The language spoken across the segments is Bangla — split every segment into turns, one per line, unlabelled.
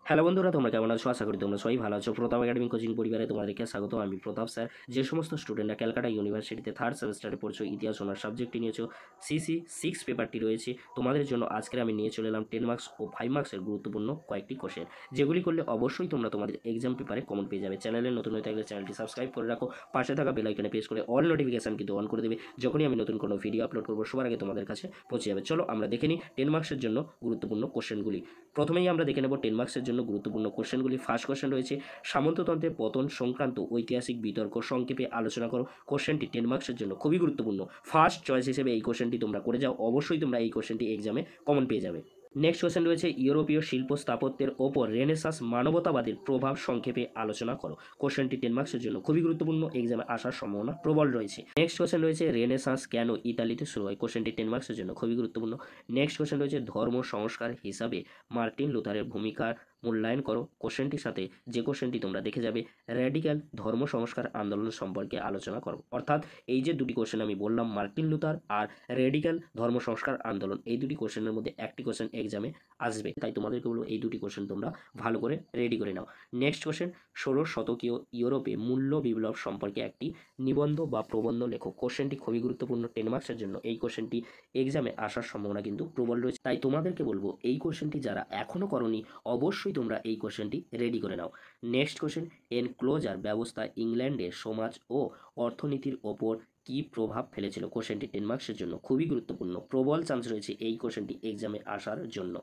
হ্যালো বন্ধুরা, তোমরা কেমন আছো? আশা করি তোমরা সবাই ভালো আছো। প্রতাপ একাডেমি কোচিং পরিবারে তোমাদেরকে স্বাগত। আমি প্রতাপ স্যার। যে সমস্ত স্টুডেন্টরা ক্যালকাটা ইউনিভার্সিটিতে থার্ড সেমিস্টারে পড়ছো, ইতিহাস অনার্স সাবজেক্টটি নিয়েছো, সিসি 6 পেপারটি রয়েছে তোমাদের জন্য। আজকের আমি নিয়ে চলে এলাম 10 মার্কস ও 5 মার্কসের গুরুত্বপূর্ণ কয়েকটি কোশ্চেন, যেগুলি করলে অবশ্যই তোমরা তোমাদের এক্সাম পেপারে কমন পেয়ে যাবে। চ্যানেলে নতুন হয়ে থাকলে চ্যানেলটি সাবস্ক্রাইব করে রাখো, পাশে থাকা বেল আইকনে প্রেস করে অল নোটিফিকেশন কিন্তু অন করে দেবে। যখনই আমি নতুন কোনো ভিডিও আপলোড করবো সবার আগে তোমাদের কাছে পৌঁছে যাবে। চলো আমরা দেখে নিই 10 মার্কসের জন্য গুরুত্বপূর্ণ কোশ্চেনগুলি। প্রথমেই আমরা দেখে নেব 10 মার্কসের জন্য গুরুত্বপূর্ণ কোশ্চেনগুলি। ফার্স্ট কোশ্চেন রয়েছে সামন্ততন্ত্রের পতন সংক্রান্ত ঐতিহাসিক বিতর্ক সংক্ষেপে আলোচনা করো। কোশ্চেনটি 10 মার্কসের জন্য খুবই গুরুত্বপূর্ণ। ফার্স্ট চয়েস হিসেবে এই কোশ্চেনটি তোমরা করে যাও, অবশ্যই তোমরা এই কোশ্চেনটি এক্সামে কমন পেয়ে যাবে। নেক্সট কোশ্চেন রয়েছে ইউরোপীয় শিল্প স্থাপত্যের ওপর রেনেসাঁস মানবতাবাদের প্রভাব সংক্ষেপে আলোচনা করো। কোশ্চেনটি 10 মার্কসের জন্য খুবই গুরুত্বপূর্ণ, এক্সামে আসার সম্ভাবনা প্রবল রয়েছে। নেক্সট কোশ্চেন রয়েছে রেনেসাঁস কেন ইতালিতে শুরু হয়। কোশ্চেনটি 10 মার্কসের জন্য খুবই গুরুত্বপূর্ণ। নেক্সট কোশ্চেন রয়েছে ধর্ম সংস্কার হিসাবে মার্টিন লুথারের ভূমিকার মূল্যায়ন করো। কোশ্চেনটির সাথে যে কোশ্চেনটি তোমরা দেখে যাবে র্যাডিক্যাল ধর্ম সংস্কার আন্দোলন সম্পর্কে আলোচনা করো। অর্থাৎ এই যে দুটি কোশ্চেন আমি বললাম, মার্টিন লুথার আর র্যাডিক্যাল ধর্ম সংস্কার আন্দোলন, এই দুটি কোশ্চেনের মধ্যে একটি কোশ্চেন এক্সামে আসবে, তাই তোমাদেরকে বলবো এই দুটি কোশ্চেন তোমরা ভালো করে রেডি করে নাও। নেক্সট কোশ্চেন, 16 শতকীয় ইউরোপে মূল্য বিপ্লব সম্পর্কে একটি নিবন্ধ বা প্রবন্ধ লেখো। কোশ্চেনটি খুবই গুরুত্বপূর্ণ 10 মার্কসের জন্য। এই কোশ্চেনটি এক্সামে আসার সম্ভাবনা কিন্তু প্রবল রয়েছে, তাই তোমাদেরকে বলবো এই কোশ্চেনটি যারা এখনও করনি অবশ্যই তোমরা এই কোশ্চেনটি রেডি করে নাও। নেক্সট কোশ্চেন, এনক্লোজার ব্যবস্থা ইংল্যান্ডের সমাজ ও অর্থনীতির ওপর কি প্রভাব ফেলেছিল। কোশ্চেনটি 10 মার্কসের জন্য খুবই গুরুত্বপূর্ণ, প্রবল চান্স রয়েছে এই কোশ্চেনটি এক্সামে আসার জন্য।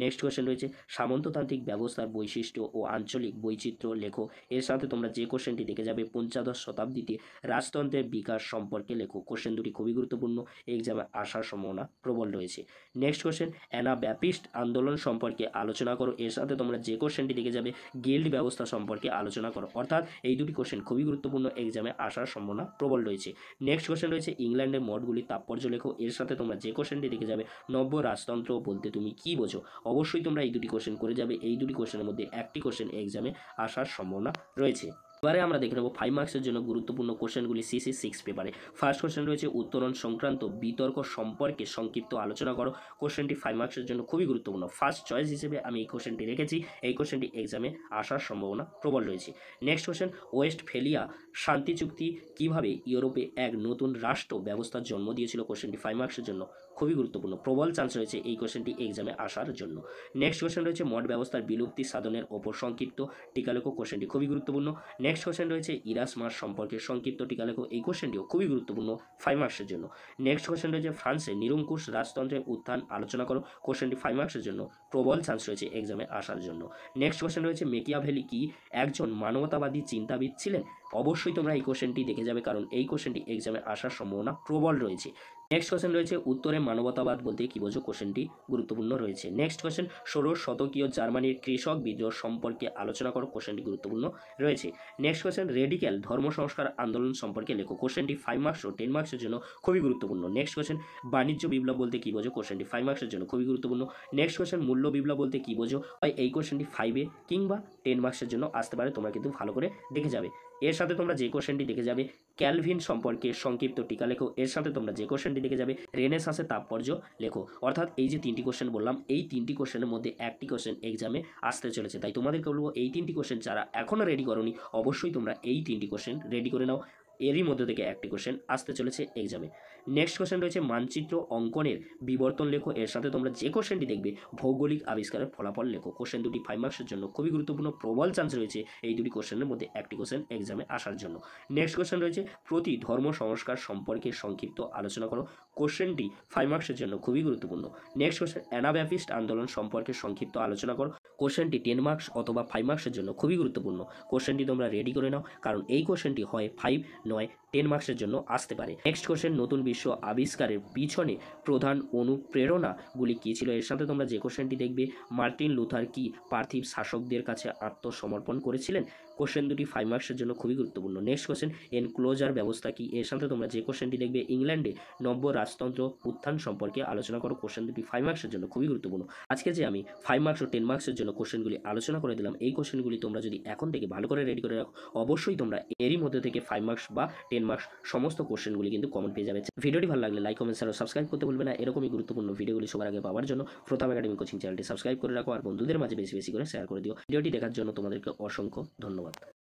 নেক্সট কোশ্চেন রয়েছে সামন্ততান্ত্রিক ব্যবস্থার বৈশিষ্ট্য ও আঞ্চলিক বৈচিত্র্য লেখো। এর সাথে তোমরা যে কোশ্চেনটি দেখে যাবে পঞ্চদশ শতাব্দীতে রাজতন্ত্রের বিকাশ সম্পর্কে লেখো। কোশ্চেন দুটি খুবই গুরুত্বপূর্ণ, এক্সামে আসার সম্ভাবনা প্রবল রয়েছে। নেক্সট কোশ্চেন, অ্যানাব্যাপিস্ট আন্দোলন সম্পর্কে আলোচনা করো। এর সাথে তোমরা যে কোশ্চেনটি দেখে যাবে গিল্ড ব্যবস্থা সম্পর্কে আলোচনা করো। অর্থাৎ এই দুটি কোশ্চেন খুবই গুরুত্বপূর্ণ, এক্সামে আসার সম্ভাবনা প্রবল রয়েছে। নেক্সট কোশ্চেন রয়েছে ইংল্যান্ডের মঠগুলির তাৎপর্য লেখো। এর সাথে তোমরা যে কোশ্চেনটি দেখে যাবে নব্য রাজতন্ত্র বলতে তুমি কি বোঝো। অবশ্যই তোমরা এই দুটি কোশ্চেন করে যাবে, এই দুটি কোশ্চেনের মধ্যে একটি কোশ্চেন এক্সামে আসার সম্ভাবনা রয়েছে। এবারে আমরা দেখে নেব 5 মার্কসের জন্য গুরুত্বপূর্ণ কোশ্চেনগুলি সিসি 6 পেপারে। ফার্স্ট কোশ্চেন রয়েছে উত্তরণ সংক্রান্ত বিতর্ক সম্পর্কে সংক্ষিপ্ত আলোচনা করো। কোশ্চেনটি 5 মার্কসের জন্য খুবই গুরুত্বপূর্ণ, ফার্স্ট চয়েস হিসেবে আমি এই কোশ্চেনটি রেখেছি। এই কোশ্চেনটি এক্সামে আসার সম্ভাবনা প্রবল রয়েছে। নেক্সট কোশ্চেন, ওয়েস্টফেলিয়া শান্তি চুক্তি কিভাবে ইউরোপে এক নতুন রাষ্ট্র ব্যবস্থার জন্ম দিয়েছিল। কোশ্চেনটি 5 মার্কসের জন্য খুবই গুরুত্বপূর্ণ, প্রবল চান্স রয়েছে এই কোশ্চেনটি এক্সামে আসার জন্য। নেক্সট কোশ্চেন রয়েছে মঠ ব্যবস্থার বিলুপ্তি সাধনের ওপর সংক্ষিপ্ত টিকা লেখো। কোশ্চেনটি খুবই গুরুত্বপূর্ণ। নেক্সট কোশ্চেন রয়েছে ইরাসমাস সম্পর্কে সংক্ষিপ্ত টিকা লেখো। এই কোশ্চেনটিও খুবই গুরুত্বপূর্ণ 5 মার্কসের জন্য। নেক্সট কোশ্চেন রয়েছে ফ্রান্সে নিরঙ্কুশ রাজতন্ত্রের উত্থান আলোচনা করো। কোশ্চেনটি 5 মার্কসের জন্য প্রবল চান্স রয়েছে এক্সামে আসার জন্য। নেক্সট কোশ্চেন রয়েছে মেকিয়াভেলি কি একজন মানবতাবাদী চিন্তাবিদ ছিলেন। অবশ্যই তোমরা এই কোশ্চেনটি দেখে যাবে, কারণ এই কোশ্চেনটি এক্সামে আসার সম্ভাবনা প্রবল রয়েছে। নেক্সট কোশ্চেন রয়েছে উত্তরে মানবতাবাদ বলতে কি বোঝো। কোশ্চেনটি গুরুত্বপূর্ণ রয়েছে। নেক্সট কোশ্চেন, 16 শতকীয় জার্মানির কৃষক বিদ্রোহ সম্পর্কে আলোচনা করো। কোশ্চেনটি গুরুত্বপূর্ণ রয়েছে। নেক্সট কোশ্চেন, রেডিক্যাল ধর্ম সংস্কার আন্দোলন সম্পর্কে লেখো। কোশ্চেনটি 5 মার্কস ও 10 মার্কসের জন্য খুবই গুরুত্বপূর্ণ। নেক্সট কোশ্চেন, বাণিজ্য বিপ্লব বলতে কি বোঝো। কোশ্চেনটি 5 মার্কসের জন্য খুবই গুরুত্বপূর্ণ। নেক্সট কোশ্চেন, মূল্য বিপ্লব বলতে কি বোঝো। হয় এই কোশ্চেনটি 5 কিংবা 10 মার্কসের জন্য আসতে পারে, তোমরা কিন্তু ভালো করে দেখে যাবে। এর সাথে তোমরা যে কোশ্চেনটি দেখে যাবে ক্যালভিন সম্পর্কে সংক্ষিপ্ত টিকা লেখো। এর সাথে তোমরা যে কোশ্চেনটি দেখে যাবে রেনেসাঁসের তাৎপর্য লেখো। অর্থাৎ এই যে তিনটি কোশ্চেন বললাম, এই তিনটি কোশ্চেনের মধ্যে একটি কোশ্চেন এক্সামে আসতে চলেছে, তাই তোমাদেরকে বলবো এই তিনটি কোশ্চেন যারা এখনও রেডি করোনি অবশ্যই তোমরা এই তিনটি কোশ্চেন রেডি করে নাও। এরই মধ্যে থেকে একটি কোশ্চেন আসতে চলেছে এক্সামে। নেক্সট কোশ্চেন রয়েছে মানচিত্র অঙ্কনের বিবর্তন লেখো। এর সাথে তোমরা যে কোশ্চেনটি দেখবে ভৌগোলিক আবিষ্কারের ফলাফল লেখো। কোশ্চেন দুটি 5 মার্কসের জন্য খুবই গুরুত্বপূর্ণ, প্রবল চান্স রয়েছে এই দুটি কোশ্চেনের মধ্যে একটি কোশ্চেন এক্সামে আসার জন্য। নেক্সট কোশ্চেন রয়েছে প্রতি ধর্ম সংস্কার সম্পর্কে সংক্ষিপ্ত আলোচনা করো। কোশ্চেনটি 5 মার্কসের জন্য খুবই গুরুত্বপূর্ণ। নেক্সট কোশ্চেন, অ্যানাব্যাপিস্ট আন্দোলন সম্পর্কে সংক্ষিপ্ত আলোচনা করো। কোশ্চেনটি 10 মার্কস অথবা 5 মার্কসের জন্য খুবই গুরুত্বপূর্ণ। কোশ্চেনটি তোমরা রেডি করে নাও, কারণ এই কোশ্চেনটি হয় 5 নয় 10 মার্কসের জন্য আসতে পারে। নেক্সট কোশ্চেন, নতুন বিশ্ব আবিষ্কারের পিছনে প্রধান অনুপ্রেরণাগুলি কী ছিল। এর সাথে তোমরা যে কোশ্চেনটি দেখবে মার্টিন লুথার কি পার্থিব শাসকদের কাছে আত্মসমর্পণ করেছিলেন। কোশ্চেন দুটি 5 মার্কসের জন্য খুবই গুরুত্বপূর্ণ। নেক্সট কোশ্চেন, এনক্লোজার ব্যবস্থা কি? এর সাথে তোমরা যে কোশ্চেনটি দেখবে, ইংল্যান্ডে নব্য রাজতন্ত্র উত্থান সম্পর্কে আলোচনা করো। কোশ্চেন দুটি 5 মার্কসের জন্য খুবই গুরুত্বপূর্ণ। আজকে যে আমি 5 মার্কস ও 10 মার্কসের জন্য কোশ্চেনগুলি আলোচনা করে দিলাম, এই কোশ্চেনগুলি তোমরা যদি এখন থেকে ভালো করে রেডি করে রাখো, অবশ্যই তোমরা এরই মধ্যে থেকে 5 মার্কস বা 10 মার্কস সমস্ত কোশ্চেনগুলি কিন্তু কমন পেয়ে যাবে। ভিডিওটি ভালো লাগলে লাইক, কমেন্ট, শেয়ার ও সাবস্ক্রাইব করতে ভুলবে না। এরকমই গুরুত্বপূর্ণ ভিডিওগুলি সবার আগে পাওয়ার জন্য প্রথম একাডেমি কোচিং চ্যানেলটি সাবস্ক্রাইব করে রাখো আর বন্ধুদের মাঝে বেশি বেশি করে শেয়ার করে দিও। ভিডিওটি দেখার জন্য তোমাদেরকে অসংখ্য ধন্যবাদ।